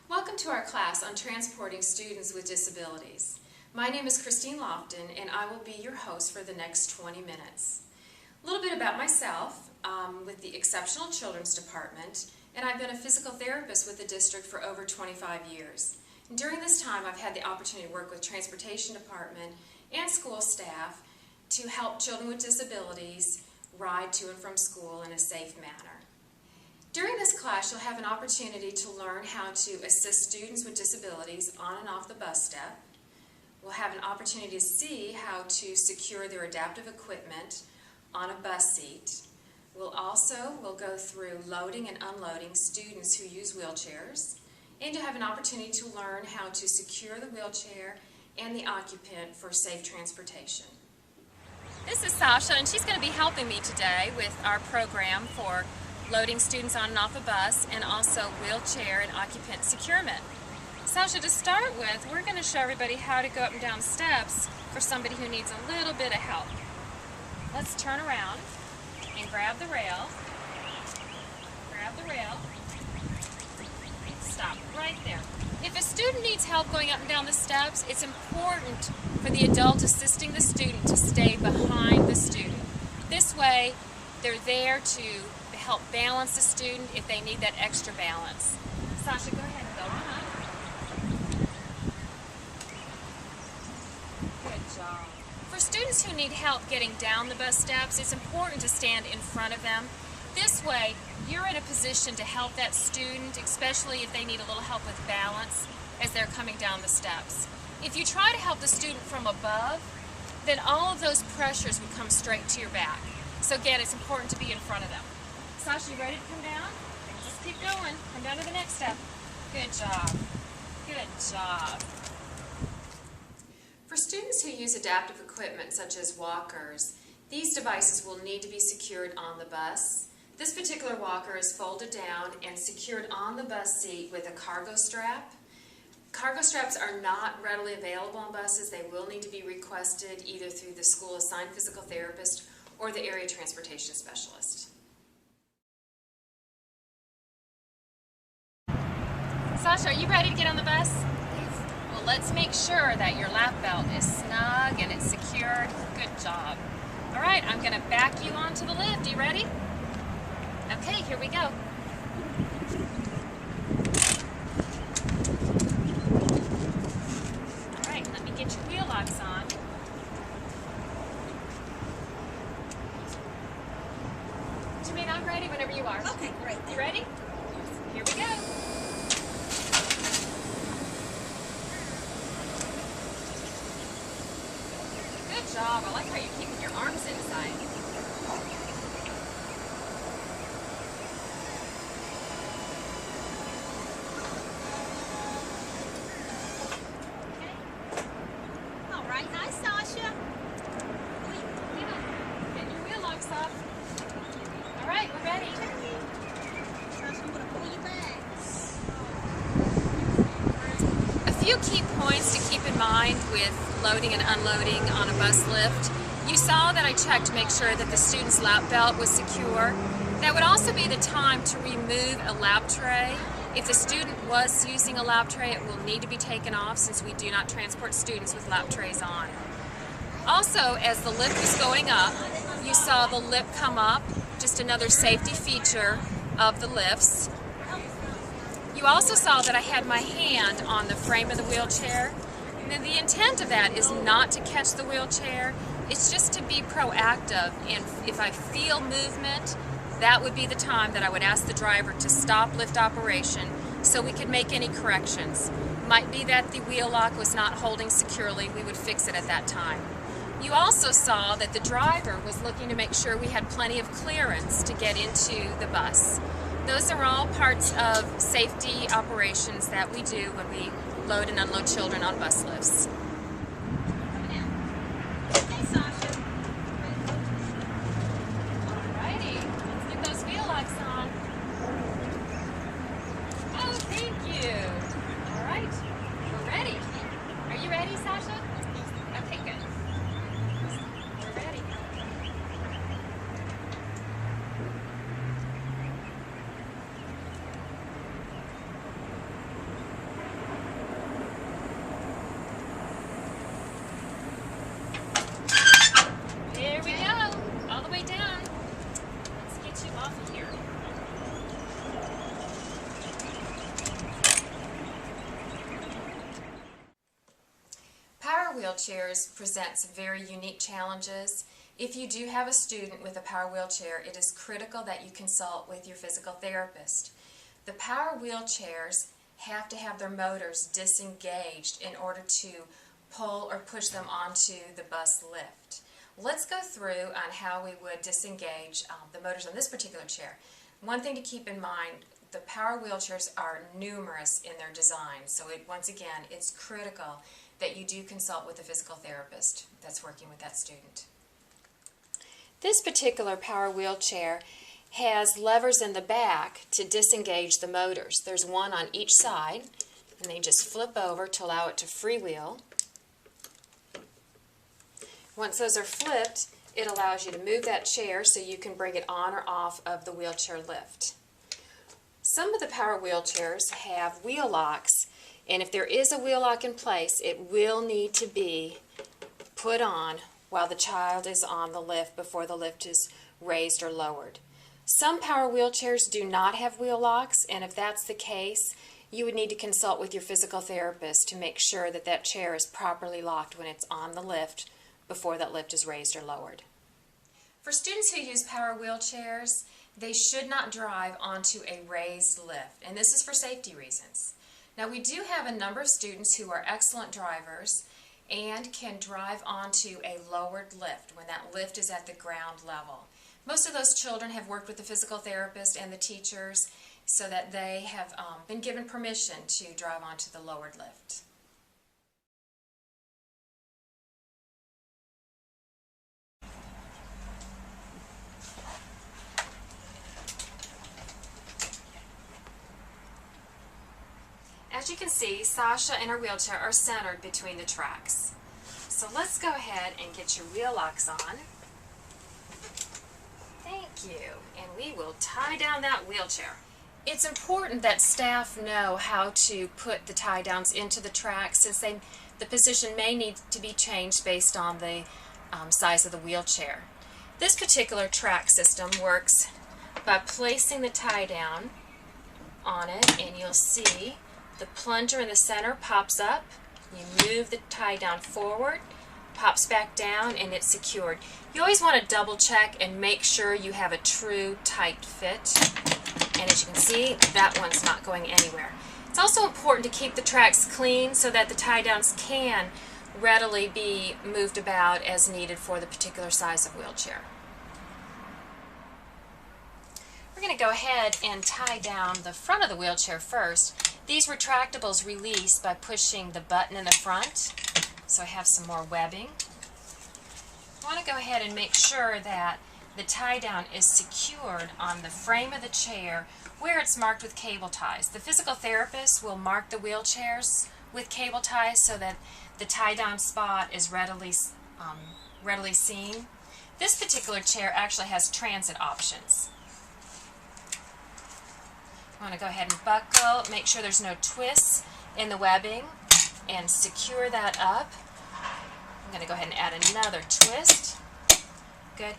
Welcome to our class on transporting students with disabilities. My name is Christine Lofton and I will be your host for the next 20 minutes. A little bit about myself. With the Exceptional Children's Department, and I've been a physical therapist with the district for over 25 years. And during this time I've had the opportunity to work with transportation department and school staff to help children with disabilities ride to and from school in a safe manner. During this class, you'll have an opportunity to learn how to assist students with disabilities on and off the bus step. We'll have an opportunity to see how to secure their adaptive equipment on a bus seat. We'll go through loading and unloading students who use wheelchairs, and you'll have an opportunity to learn how to secure the wheelchair and the occupant for safe transportation. This is Sasha, and she's going to be helping me today with our program for loading students on and off a bus, and also wheelchair and occupant securement. Sasha, to start with, we're going to show everybody how to go up and down steps for somebody who needs a little bit of help. Let's turn around and grab the rail. Grab the rail. Stop right there. If a student needs help going up and down the steps, it's important for the adult assisting the student to stay behind the student. This way, they're there to help balance the student if they need that extra balance. Sasha, go ahead and go on. Good job. For students who need help getting down the bus steps, it's important to stand in front of them. This way, you're in a position to help that student, especially if they need a little help with balance as they're coming down the steps. If you try to help the student from above, then all of those pressures would come straight to your back. So again, it's important to be in front of them. Sasha, you ready to come down? Just keep going. Come down to the next step. Good job. Good job. For students who use adaptive equipment such as walkers, these devices will need to be secured on the bus. This particular walker is folded down and secured on the bus seat with a cargo strap. Cargo straps are not readily available on buses. They will need to be requested either through the school assigned physical therapist or the area transportation specialist. Sasha, are you ready to get on the bus? Well, let's make sure that your lap belt is snug and it's secured. Good job. All right, I'm going to back you onto the lift. You ready? Okay, here we go. All right, let me get your wheel locks on. Jermaine, I'm ready whenever you are. Okay, great. You ready? Here we go. Good job. I like how you're keeping your arms inside. All right. Hi, Sasha. Get your wheel locks off. All right, we're ready. Sasha, I'm going to pull you back. A few key points to keep in mind with loading and unloading on a bus lift. You saw that I checked to make sure that the student's lap belt was secure. That would also be the time to remove a lap tray. If the student was using a lap tray, it will need to be taken off since we do not transport students with lap trays on. Also, as the lift was going up, you saw the lip come up, just another safety feature of the lifts. You also saw that I had my hand on the frame of the wheelchair. And the intent of that is not to catch the wheelchair, it's just to be proactive, and if I feel movement, that would be the time that I would ask the driver to stop lift operation so we could make any corrections. Might be that the wheel lock was not holding securely, we would fix it at that time. You also saw that the driver was looking to make sure we had plenty of clearance to get into the bus. Those are all parts of safety operations that we do when we load and unload children on bus lifts. Hey, Sasha. Alrighty, let's get those wheel locks on. Oh, thank you. Alright, we're ready. Are you ready, Sasha? Okay, good. We're ready. wheelchairs present some very unique challenges. If you do have a student with a power wheelchair, it is critical that you consult with your physical therapist. The power wheelchairs have to have their motors disengaged in order to pull or push them onto the bus lift. Let's go through on how we would disengage the motors on this particular chair. One thing to keep in mind, the power wheelchairs are numerous in their design, so once again, it's critical that you do consult with a physical therapist that's working with that student. This particular power wheelchair has levers in the back to disengage the motors. There's one on each side, and they just flip over to allow it to freewheel. Once those are flipped, it allows you to move that chair so you can bring it on or off of the wheelchair lift. Some of the power wheelchairs have wheel locks, and if there is a wheel lock in place, it will need to be put on while the child is on the lift before the lift is raised or lowered. Some power wheelchairs do not have wheel locks, and if that's the case, you would need to consult with your physical therapist to make sure that that chair is properly locked when it's on the lift before that lift is raised or lowered. For students who use power wheelchairs, they should not drive onto a raised lift, and this is for safety reasons. Now, we do have a number of students who are excellent drivers and can drive onto a lowered lift when that lift is at the ground level. Most of those children have worked with the physical therapist and the teachers so that they have been given permission to drive onto the lowered lift. As you can see, Sasha and her wheelchair are centered between the tracks. So let's go ahead and get your wheel locks on. Thank you. And we will tie down that wheelchair. It's important that staff know how to put the tie downs into the tracks, since the position may need to be changed based on the size of the wheelchair. This particular track system works by placing the tie down on it, and you'll see the plunger in the center pops up. You move the tie down forward, pops back down, and it's secured. You always want to double check and make sure you have a true tight fit. And as you can see, that one's not going anywhere. It's also important to keep the tracks clean so that the tie downs can readily be moved about as needed for the particular size of wheelchair. We're going to go ahead and tie down the front of the wheelchair first. These retractables release by pushing the button in the front, so I have some more webbing. I want to go ahead and make sure that the tie down is secured on the frame of the chair where it's marked with cable ties. The physical therapist will mark the wheelchairs with cable ties so that the tie down spot is readily seen. This particular chair actually has transit options. I want to go ahead and buckle, make sure there's no twists in the webbing, and secure that up. I'm going to go ahead and add another twist. Good.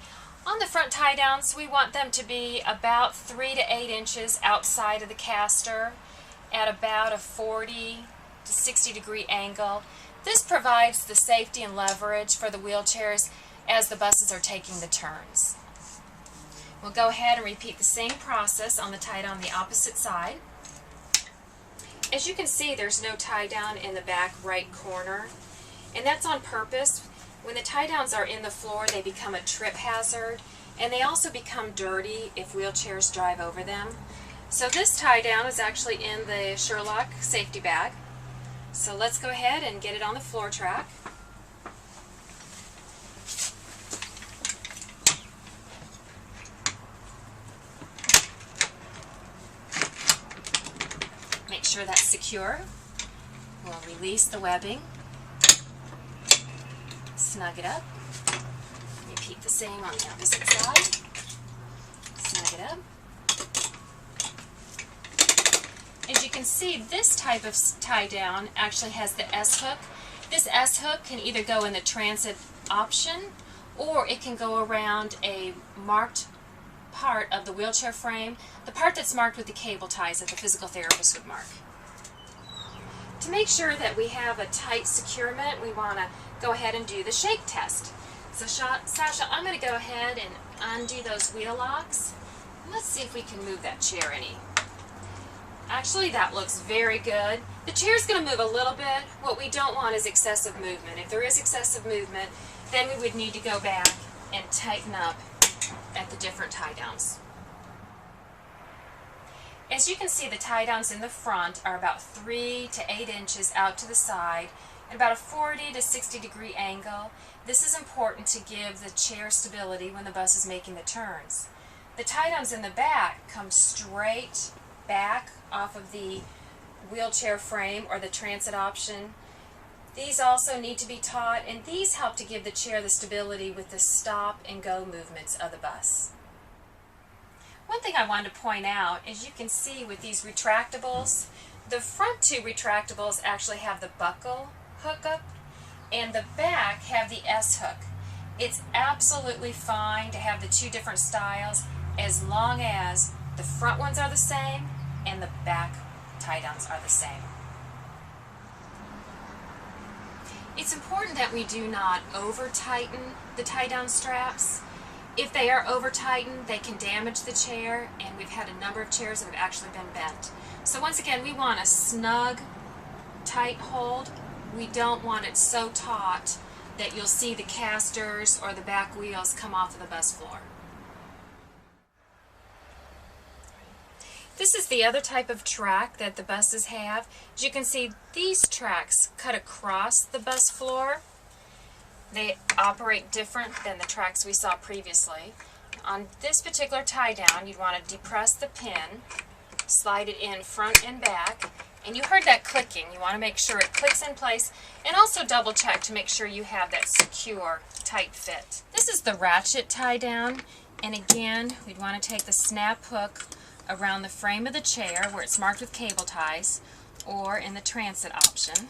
On the front tie downs, we want them to be about 3 to 8 inches outside of the caster at about a 40 to 60 degree angle. This provides the safety and leverage for the wheelchairs as the buses are taking the turns. We'll go ahead and repeat the same process on the tie down on the opposite side. As you can see, there's no tie down in the back right corner, and that's on purpose. When the tie downs are in the floor, they become a trip hazard, and they also become dirty if wheelchairs drive over them. So this tie down is actually in the Sherlock safety bag. So let's go ahead and get it on the floor track. Make sure that's secure. We'll release the webbing. Snug it up. Repeat the same on the opposite side. Snug it up. As you can see, this type of tie down actually has the S-hook. This S-hook can either go in the transit option, or it can go around a marked part of the wheelchair frame, the part that's marked with the cable ties that the physical therapist would mark. To make sure that we have a tight securement, we want to go ahead and do the shake test. So Sasha, I'm going to go ahead and undo those wheel locks. Let's see if we can move that chair any. Actually, that looks very good. The chair's going to move a little bit. What we don't want is excessive movement. If there is excessive movement, then we would need to go back and tighten up at the different tie downs. As you can see, the tie downs in the front are about 3 to 8 inches out to the side at about a 40 to 60 degree angle. This is important to give the chair stability when the bus is making the turns. The tie downs in the back come straight back off of the wheelchair frame or the transit option. These also need to be taught, and these help to give the chair the stability with the stop and go movements of the bus. One thing I wanted to point out is you can see with these retractables, the front two retractables actually have the buckle hookup and the back have the S hook. It's absolutely fine to have the two different styles as long as the front ones are the same and the back tie downs are the same. It's important that we do not over tighten the tie down straps. If they are over tightened, they can damage the chair, and we've had a number of chairs that have actually been bent. So once again, we want a snug, tight hold. We don't want it so taut that you'll see the casters or the back wheels come off of the bus floor. This is the other type of track that the buses have. As you can see, these tracks cut across the bus floor. They operate different than the tracks we saw previously. On this particular tie down, you'd want to depress the pin, slide it in front and back, and you heard that clicking. You want to make sure it clicks in place, and also double check to make sure you have that secure, tight fit. This is the ratchet tie down, and again, we'd want to take the snap hook around the frame of the chair where it's marked with cable ties, or in the transit option.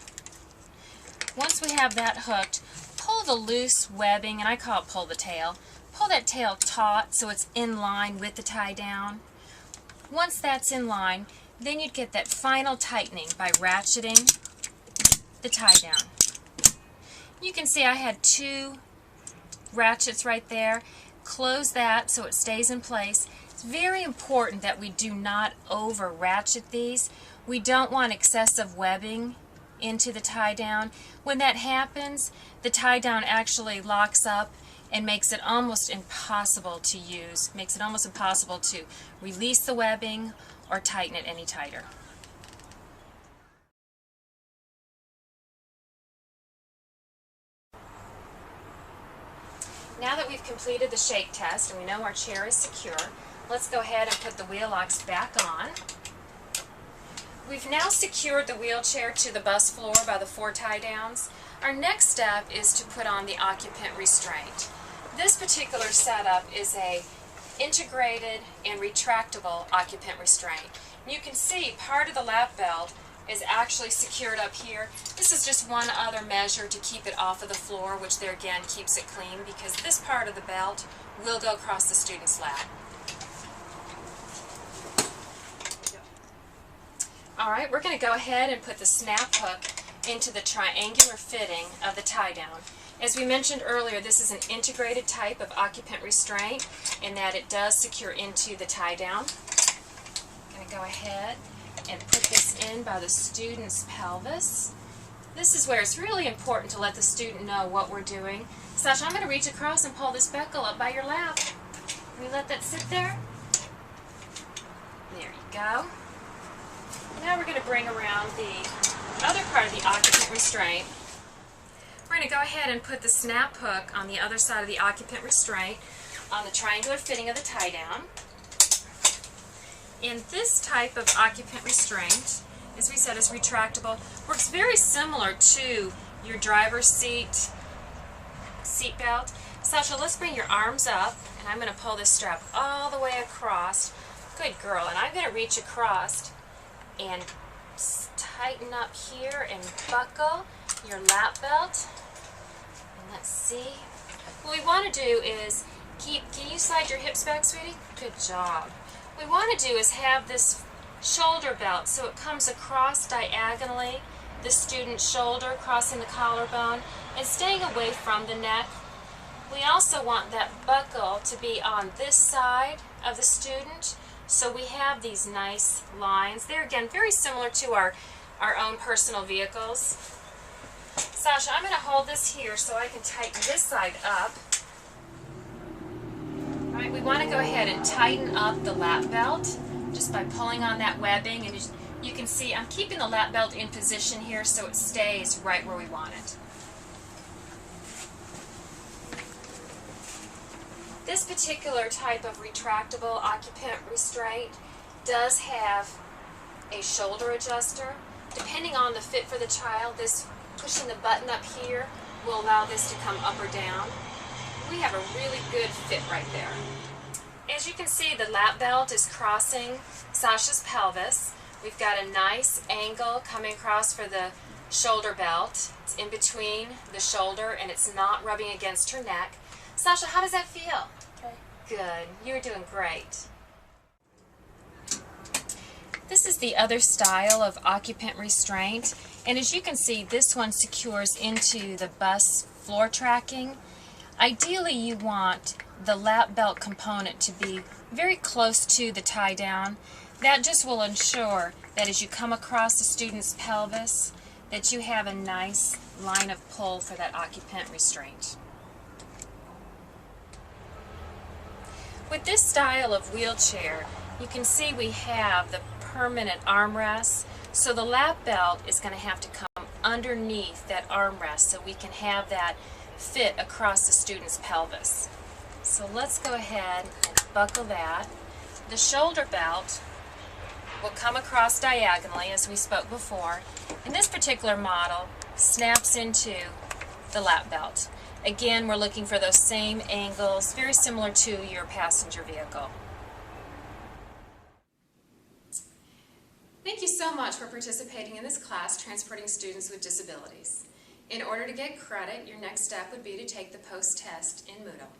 Once we have that hooked, pull the loose webbing, and I call it pull the tail. Pull that tail taut so it's in line with the tie down. Once that's in line, then you'd get that final tightening by ratcheting the tie down. You can see I had 2 ratchets right there. Close that so it stays in place. It's very important that we do not over ratchet these. We don't want excessive webbing into the tie down. When that happens, the tie down actually locks up and makes it almost impossible to use, makes it almost impossible to release the webbing or tighten it any tighter. Now that we've completed the shake test and we know our chair is secure, let's go ahead and put the wheel locks back on. We've now secured the wheelchair to the bus floor by the 4 tie downs. Our next step is to put on the occupant restraint. This particular setup is a integrated and retractable occupant restraint. You can see part of the lap belt is actually secured up here. This is just one other measure to keep it off of the floor, which there again keeps it clean, because this part of the belt will go across the student's lap. Alright, we're going to go ahead and put the snap hook into the triangular fitting of the tie down. As we mentioned earlier, this is an integrated type of occupant restraint in that it does secure into the tie down. I'm going to go ahead and put this in by the student's pelvis. This is where it's really important to let the student know what we're doing. Sasha, I'm going to reach across and pull this buckle up by your lap. Can you let that sit there? There you go. Now we're going to bring around the other part of the occupant restraint. We're going to go ahead and put the snap hook on the other side of the occupant restraint on the triangular fitting of the tie down. And this type of occupant restraint, as we said, is retractable. Works very similar to your driver's seat belt. Sasha, let's bring your arms up, and I'm going to pull this strap all the way across. Good girl. And I'm going to reach across and tighten up here and buckle your lap belt. And let's see. What we want to do is can you slide your hips back, sweetie? Good job. What we want to do is have this shoulder belt so it comes across diagonally the student's shoulder, crossing the collarbone, and staying away from the neck. We also want that buckle to be on this side of the student, so we have these nice lines. They're, again, very similar to our own personal vehicles. Sasha, I'm going to hold this here so I can tighten this side up. All right, we want to go ahead and tighten up the lap belt just by pulling on that webbing, and you can see I'm keeping the lap belt in position here so it stays right where we want it. This particular type of retractable occupant restraint does have a shoulder adjuster. Depending on the fit for the child, this pushing the button up here will allow this to come up or down. We have a really good fit right there. As you can see, the lap belt is crossing Sasha's pelvis. We've got a nice angle coming across for the shoulder belt. It's in between the shoulder and it's not rubbing against her neck. Sasha, how does that feel? Good. You're doing great. This is the other style of occupant restraint, and as you can see, this one secures into the bus floor tracking. Ideally, you want the lap belt component to be very close to the tie down. That just will ensure that as you come across the student's pelvis, that you have a nice line of pull for that occupant restraint. With this style of wheelchair, you can see we have the permanent armrest, so the lap belt is going to have to come underneath that armrest so we can have that fit across the student's pelvis. So let's go ahead and buckle that. The shoulder belt will come across diagonally as we spoke before, and this particular model snaps into the lap belt. Again, we're looking for those same angles, very similar to your passenger vehicle. Thank you so much for participating in this class, Transporting Students with Disabilities. In order to get credit, your next step would be to take the post-test in Moodle.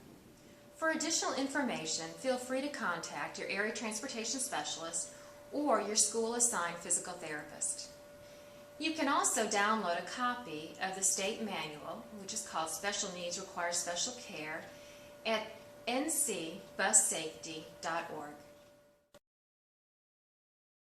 For additional information, feel free to contact your area transportation specialist or your school-assigned physical therapist. You can also download a copy of the state manual, which is called Special Needs Require Special Care, at ncbussafety.org.